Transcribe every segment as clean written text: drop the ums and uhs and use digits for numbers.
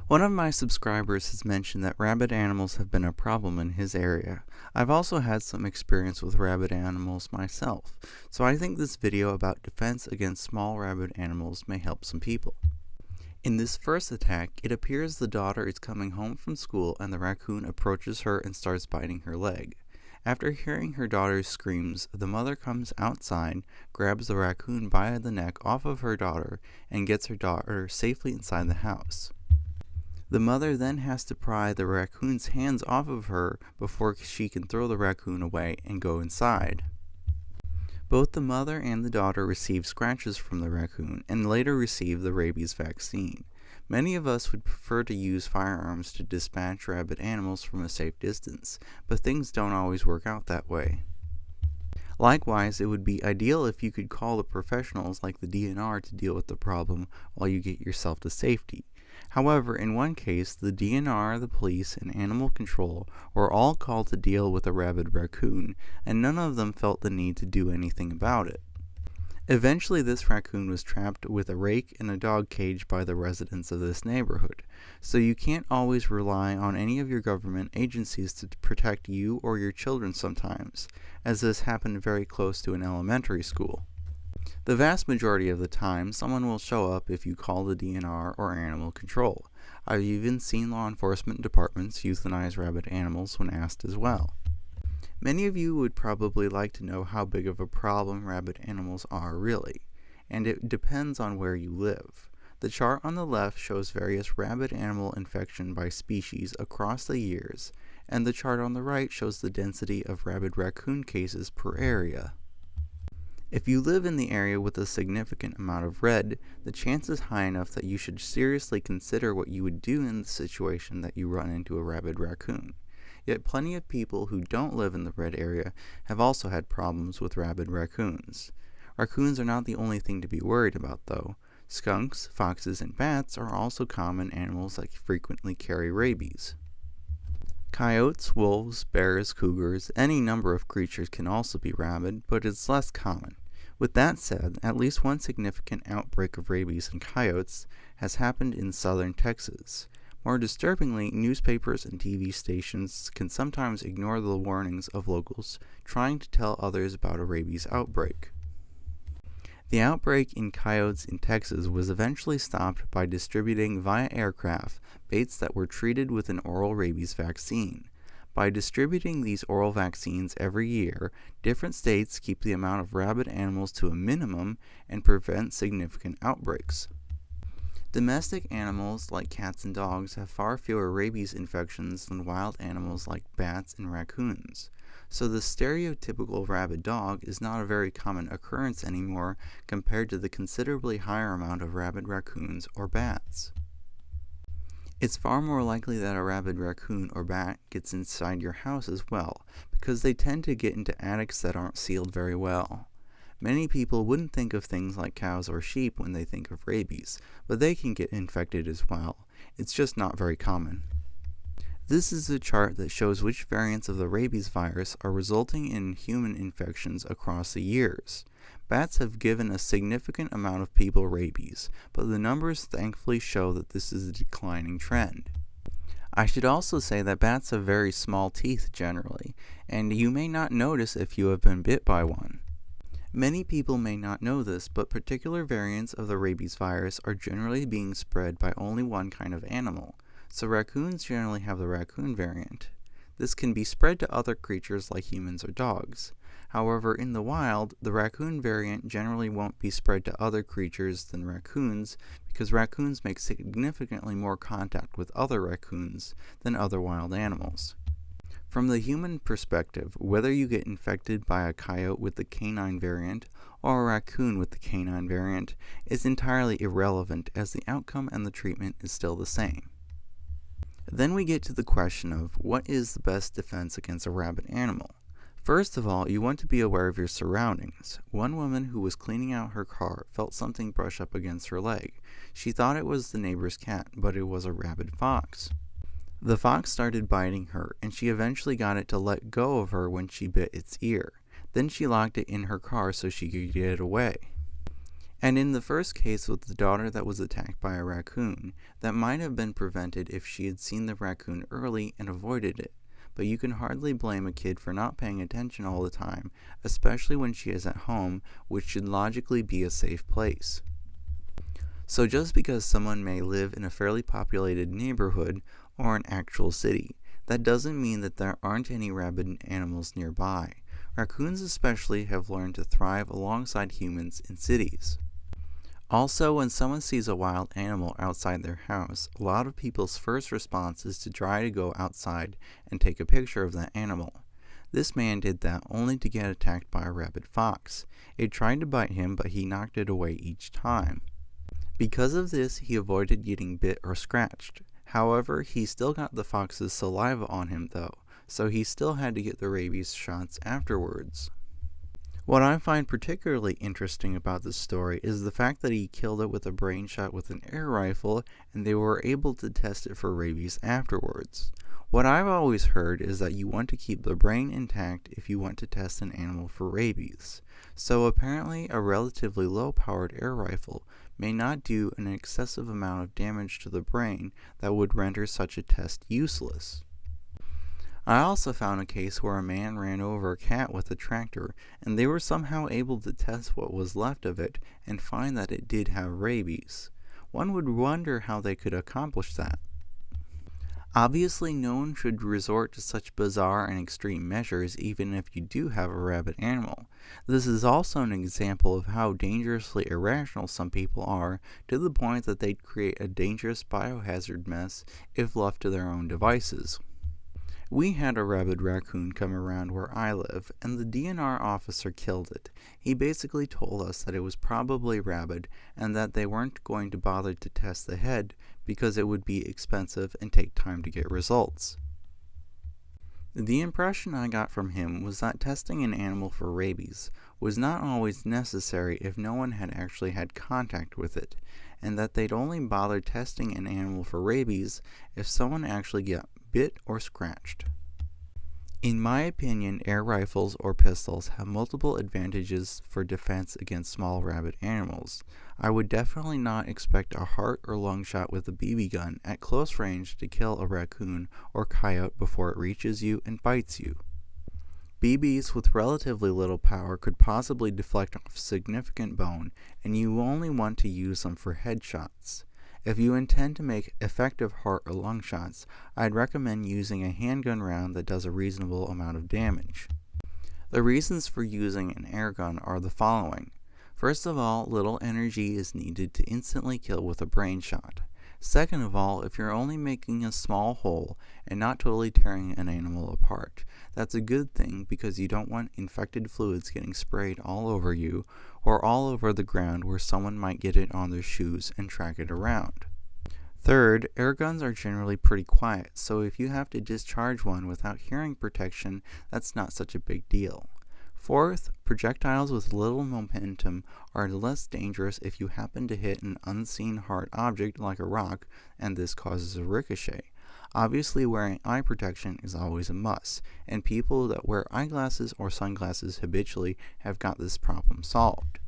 One of my subscribers has mentioned that rabid animals have been a problem in his area. I've also had some experience with rabid animals myself, so I think this video about defense against small rabid animals may help some people. In this first attack, it appears the daughter is coming home from school and the raccoon approaches her and starts biting her leg. After hearing her daughter's screams, the mother comes outside, grabs the raccoon by the neck off of her daughter, and gets her daughter safely inside the house. The mother then has to pry the raccoon's hands off of her before she can throw the raccoon away and go inside. Both the mother and the daughter receive scratches from the raccoon and later receive the rabies vaccine. Many of us would prefer to use firearms to dispatch rabid animals from a safe distance, but things don't always work out that way. Likewise, it would be ideal if you could call the professionals like the DNR to deal with the problem while you get yourself to safety. However, in one case, the DNR, the police, and animal control were all called to deal with a rabid raccoon, and none of them felt the need to do anything about it. Eventually, this raccoon was trapped with a rake in a dog cage by the residents of this neighborhood, so you can't always rely on any of your government agencies to protect you or your children sometimes, as this happened very close to an elementary school. The vast majority of the time, someone will show up if you call the DNR or animal control. I've even seen law enforcement departments euthanize rabid animals when asked as well. Many of you would probably like to know how big of a problem rabid animals are really, and it depends on where you live. The chart on the left shows various rabid animal infection by species across the years, and the chart on the right shows the density of rabid raccoon cases per area. If you live in the area with a significant amount of red, the chance is high enough that you should seriously consider what you would do in the situation that you run into a rabid raccoon. Yet plenty of people who don't live in the red area have also had problems with rabid raccoons. Raccoons are not the only thing to be worried about though. Skunks, foxes, and bats are also common animals that frequently carry rabies. Coyotes, wolves, bears, cougars, any number of creatures can also be rabid, but it's less common. With that said, at least one significant outbreak of rabies in coyotes has happened in southern Texas. More disturbingly, newspapers and TV stations can sometimes ignore the warnings of locals trying to tell others about a rabies outbreak. The outbreak in coyotes in Texas was eventually stopped by distributing via aircraft baits that were treated with an oral rabies vaccine. By distributing these oral vaccines every year, different states keep the amount of rabid animals to a minimum and prevent significant outbreaks. Domestic animals like cats and dogs have far fewer rabies infections than wild animals like bats and raccoons. So the stereotypical rabid dog is not a very common occurrence anymore compared to the considerably higher amount of rabid raccoons or bats. It's far more likely that a rabid raccoon or bat gets inside your house as well, because they tend to get into attics that aren't sealed very well. Many people wouldn't think of things like cows or sheep when they think of rabies, but they can get infected as well. It's just not very common. This is a chart that shows which variants of the rabies virus are resulting in human infections across the years. Bats have given a significant amount of people rabies, but the numbers thankfully show that this is a declining trend. I should also say that bats have very small teeth generally, and you may not notice if you have been bit by one. Many people may not know this, but particular variants of the rabies virus are generally being spread by only one kind of animal. So raccoons generally have the raccoon variant. This can be spread to other creatures like humans or dogs. However, in the wild, the raccoon variant generally won't be spread to other creatures than raccoons because raccoons make significantly more contact with other raccoons than other wild animals. From the human perspective, whether you get infected by a coyote with the canine variant or a raccoon with the canine variant is entirely irrelevant as the outcome and the treatment is still the same. Then we get to the question of what is the best defense against a rabid animal. First of all, you want to be aware of your surroundings. One woman who was cleaning out her car felt something brush up against her leg. She thought it was the neighbor's cat, but it was a rabid fox. The fox started biting her, and she eventually got it to let go of her when she bit its ear. Then she locked it in her car so she could get it away. And in the first case with the daughter that was attacked by a raccoon, that might have been prevented if she had seen the raccoon early and avoided it. But you can hardly blame a kid for not paying attention all the time, especially when she is at home, which should logically be a safe place. So just because someone may live in a fairly populated neighborhood or an actual city, that doesn't mean that there aren't any rabid animals nearby. Raccoons especially have learned to thrive alongside humans in cities. Also, when someone sees a wild animal outside their house, a lot of people's first response is to try to go outside and take a picture of that animal. This man did that only to get attacked by a rabid fox. It tried to bite him, but he knocked it away each time. Because of this, he avoided getting bit or scratched. However, he still got the fox's saliva on him though, so he still had to get the rabies shots afterwards. What I find particularly interesting about this story is the fact that he killed it with a brain shot with an air rifle, and they were able to test it for rabies afterwards. What I've always heard is that you want to keep the brain intact if you want to test an animal for rabies. So apparently a relatively low-powered air rifle may not do an excessive amount of damage to the brain that would render such a test useless. I also found a case where a man ran over a cat with a tractor, and they were somehow able to test what was left of it and find that it did have rabies. One would wonder how they could accomplish that. Obviously, no one should resort to such bizarre and extreme measures even if you do have a rabid animal. This is also an example of how dangerously irrational some people are, to the point that they'd create a dangerous biohazard mess if left to their own devices. We had a rabid raccoon come around where I live, and the DNR officer killed it. He basically told us that it was probably rabid and that they weren't going to bother to test the head because it would be expensive and take time to get results. The impression I got from him was that testing an animal for rabies was not always necessary if no one had actually had contact with it, and that they'd only bother testing an animal for rabies if someone actually got bit or scratched. In my opinion, air rifles or pistols have multiple advantages for defense against small rabid animals. I would definitely not expect a heart or lung shot with a BB gun at close range to kill a raccoon or coyote before it reaches you and bites you. BBs with relatively little power could possibly deflect off significant bone, and you only want to use them for headshots. If you intend to make effective heart or lung shots, I'd recommend using a handgun round that does a reasonable amount of damage. The reasons for using an air gun are the following. First of all, little energy is needed to instantly kill with a brain shot. Second of all, if you're only making a small hole and not totally tearing an animal apart, that's a good thing because you don't want infected fluids getting sprayed all over you or all over the ground where someone might get it on their shoes and track it around. Third, air guns are generally pretty quiet, so if you have to discharge one without hearing protection, that's not such a big deal. Fourth, projectiles with little momentum are less dangerous if you happen to hit an unseen hard object like a rock and this causes a ricochet. Obviously, wearing eye protection is always a must, and people that wear eyeglasses or sunglasses habitually have got this problem solved.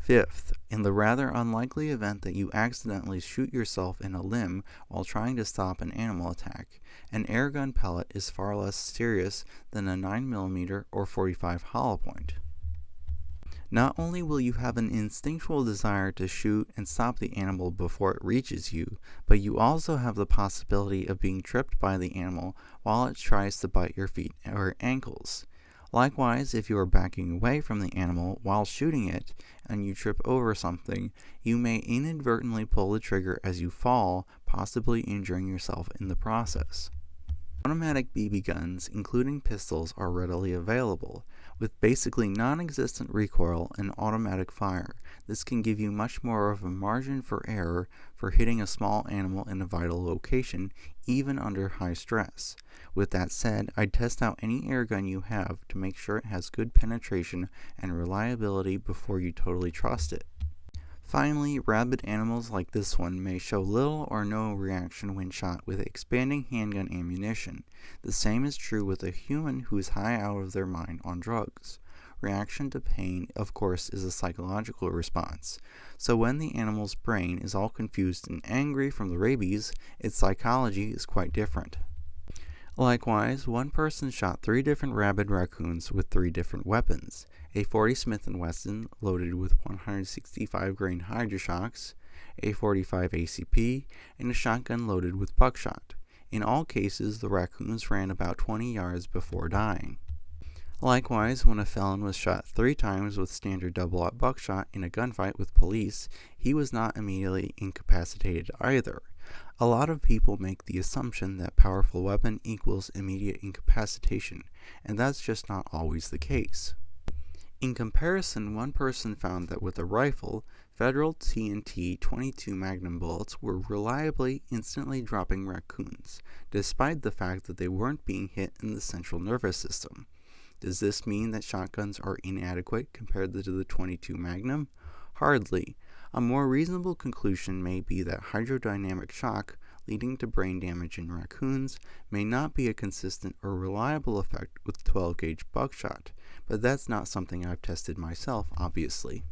Fifth, in the rather unlikely event that you accidentally shoot yourself in a limb while trying to stop an animal attack, an airgun pellet is far less serious than a 9mm or .45 hollow point. Not only will you have an instinctual desire to shoot and stop the animal before it reaches you, but you also have the possibility of being tripped by the animal while it tries to bite your feet or ankles. Likewise, if you are backing away from the animal while shooting it and you trip over something, you may inadvertently pull the trigger as you fall, possibly injuring yourself in the process. Automatic BB guns, including pistols, are readily available. With basically non-existent recoil and automatic fire, this can give you much more of a margin for error for hitting a small animal in a vital location, even under high stress. With that said, I'd test out any airgun you have to make sure it has good penetration and reliability before you totally trust it. Finally, rabid animals like this one may show little or no reaction when shot with expanding handgun ammunition. The same is true with a human who is high out of their mind on drugs. Reaction to pain, of course, is a psychological response. So when the animal's brain is all confused and angry from the rabies, its psychology is quite different. Likewise, one person shot 3 different rabid raccoons with 3 different weapons: a .40 Smith & Wesson loaded with 165 grain hydroshocks, a .45 ACP, and a shotgun loaded with buckshot. In all cases, the raccoons ran about 20 yards before dying. Likewise, when a felon was shot 3 times with standard double-aught buckshot in a gunfight with police, he was not immediately incapacitated either. A lot of people make the assumption that powerful weapon equals immediate incapacitation, and that's just not always the case. In comparison, one person found that with a rifle, Federal TNT 22 Magnum bullets were reliably instantly dropping raccoons, despite the fact that they weren't being hit in the central nervous system. Does this mean that shotguns are inadequate compared to the 22 Magnum? Hardly. A more reasonable conclusion may be that hydrodynamic shock, leading to brain damage in raccoons, may not be a consistent or reliable effect with 12-gauge buckshot, but that's not something I've tested myself, obviously.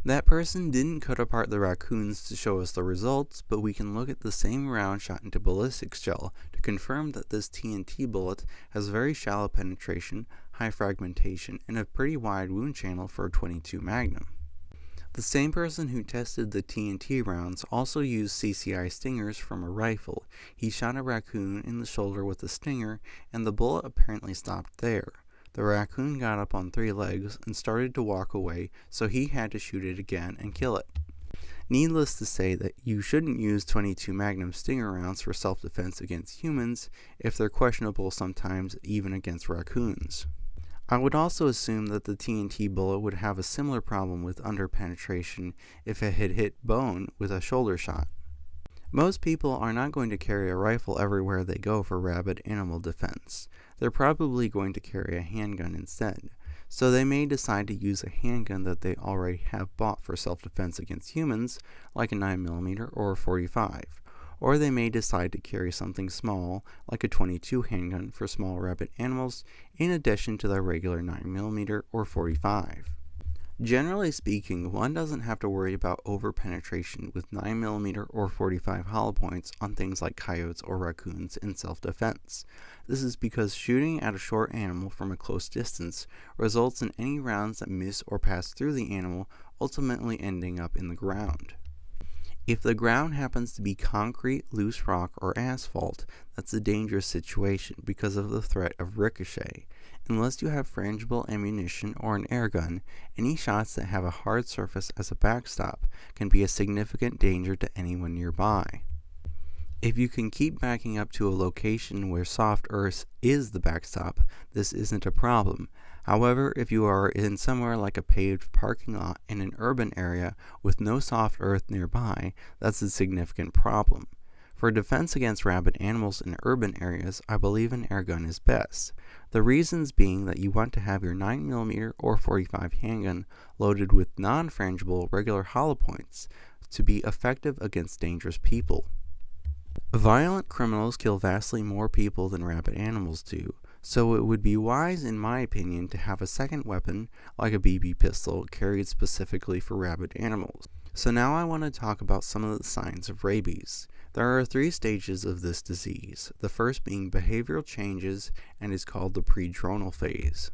That person didn't cut apart the raccoons to show us the results, but we can look at the same round shot into ballistics gel to confirm that this TNT bullet has very shallow penetration, high fragmentation, and a pretty wide wound channel for a 22 Magnum. The same person who tested the TNT rounds also used CCI stingers from a rifle. He shot a raccoon in the shoulder with a stinger, and the bullet apparently stopped there. The raccoon got up on 3 legs and started to walk away, so he had to shoot it again and kill it. Needless to say that you shouldn't use 22 Magnum stinger rounds for self-defense against humans if they're questionable sometimes even against raccoons. I would also assume that the TNT bullet would have a similar problem with underpenetration if it had hit bone with a shoulder shot. Most people are not going to carry a rifle everywhere they go for rabid animal defense. They're probably going to carry a handgun instead, so they may decide to use a handgun that they already have bought for self-defense against humans, like a 9mm or a .45, or they may decide to carry something small, like a .22 handgun for small rabid animals, in addition to their regular 9mm or .45. Generally speaking, one doesn't have to worry about over-penetration with 9mm or .45 hollow points on things like coyotes or raccoons in self-defense. This is because shooting at a short animal from a close distance results in any rounds that miss or pass through the animal ultimately ending up in the ground. If the ground happens to be concrete, loose rock, or asphalt, that's a dangerous situation because of the threat of ricochet. Unless you have frangible ammunition or an air gun, any shots that have a hard surface as a backstop can be a significant danger to anyone nearby. If you can keep backing up to a location where soft earth is the backstop, this isn't a problem. However, if you are in somewhere like a paved parking lot in an urban area with no soft earth nearby, that's a significant problem. For defense against rabid animals in urban areas, I believe an airgun is best. The reasons being that you want to have your 9mm or .45 handgun loaded with non-frangible regular hollow points to be effective against dangerous people. Violent criminals kill vastly more people than rabid animals do, so it would be wise, in my opinion, to have a second weapon, like a BB pistol, carried specifically for rabid animals. So now I want to talk about some of the signs of rabies. There are 3 stages of this disease, the first being behavioral changes and is called the predronal phase.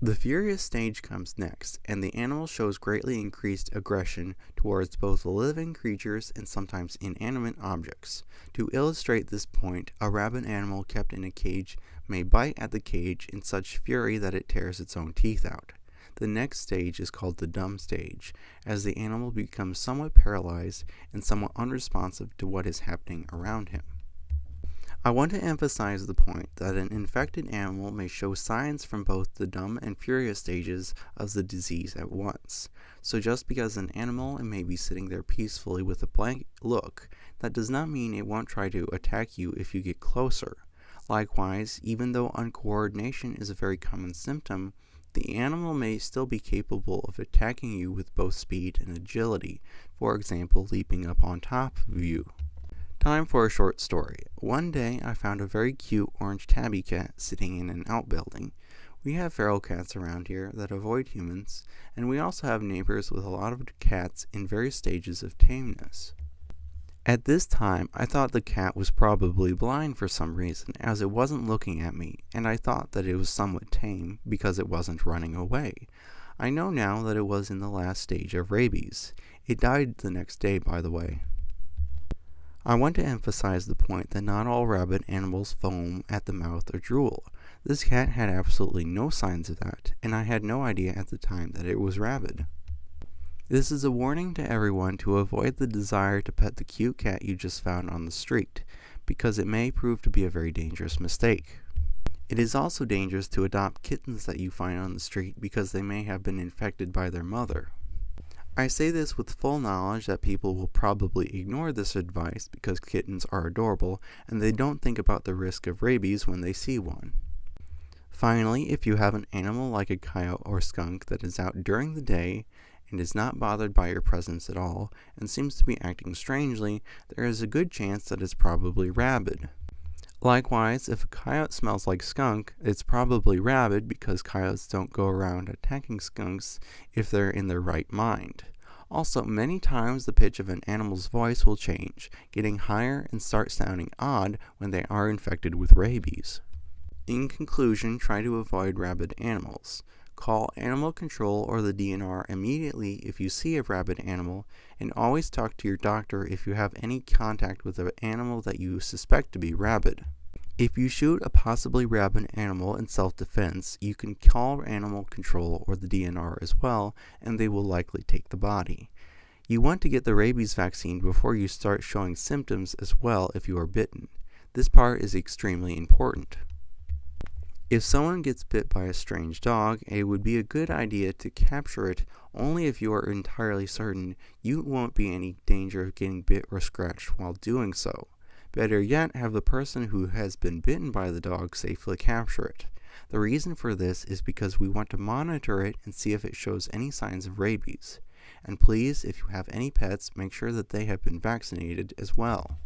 The furious stage comes next, and the animal shows greatly increased aggression towards both living creatures and sometimes inanimate objects. To illustrate this point, a rabid animal kept in a cage may bite at the cage in such fury that it tears its own teeth out. The next stage is called the dumb stage, as the animal becomes somewhat paralyzed and somewhat unresponsive to what is happening around him. I want to emphasize the point that an infected animal may show signs from both the dumb and furious stages of the disease at once. So just because an animal may be sitting there peacefully with a blank look, that does not mean it won't try to attack you if you get closer. Likewise, even though uncoordination is a very common symptom, the animal may still be capable of attacking you with both speed and agility, for example, leaping up on top of you. Time for a short story. One day, I found a very cute orange tabby cat sitting in an outbuilding. We have feral cats around here that avoid humans, and we also have neighbors with a lot of cats in various stages of tameness. At this time, I thought the cat was probably blind for some reason, as it wasn't looking at me, and I thought that it was somewhat tame because it wasn't running away. I know now that it was in the last stage of rabies. It died the next day, by the way. I want to emphasize the point that not all rabid animals foam at the mouth or drool. This cat had absolutely no signs of that, and I had no idea at the time that it was rabid. This is a warning to everyone to avoid the desire to pet the cute cat you just found on the street, because it may prove to be a very dangerous mistake. It is also dangerous to adopt kittens that you find on the street because they may have been infected by their mother. I say this with full knowledge that people will probably ignore this advice because kittens are adorable and they don't think about the risk of rabies when they see one. Finally, if you have an animal like a coyote or skunk that is out during the day and is not bothered by your presence at all and seems to be acting strangely, there is a good chance that it's probably rabid. Likewise, if a coyote smells like skunk, it's probably rabid because coyotes don't go around attacking skunks if they're in their right mind. Also, many times the pitch of an animal's voice will change, getting higher and start sounding odd when they are infected with rabies. In conclusion, try to avoid rabid animals. Call animal control or the DNR immediately if you see a rabid animal, and always talk to your doctor if you have any contact with an animal that you suspect to be rabid. If you shoot a possibly rabid animal in self-defense, you can call animal control or the DNR as well, and they will likely take the body. You want to get the rabies vaccine before you start showing symptoms as well if you are bitten. This part is extremely important. If someone gets bit by a strange dog, it would be a good idea to capture it only if you are entirely certain you won't be in any danger of getting bit or scratched while doing so. Better yet, have the person who has been bitten by the dog safely capture it. The reason for this is because we want to monitor it and see if it shows any signs of rabies. And please, if you have any pets, make sure that they have been vaccinated as well.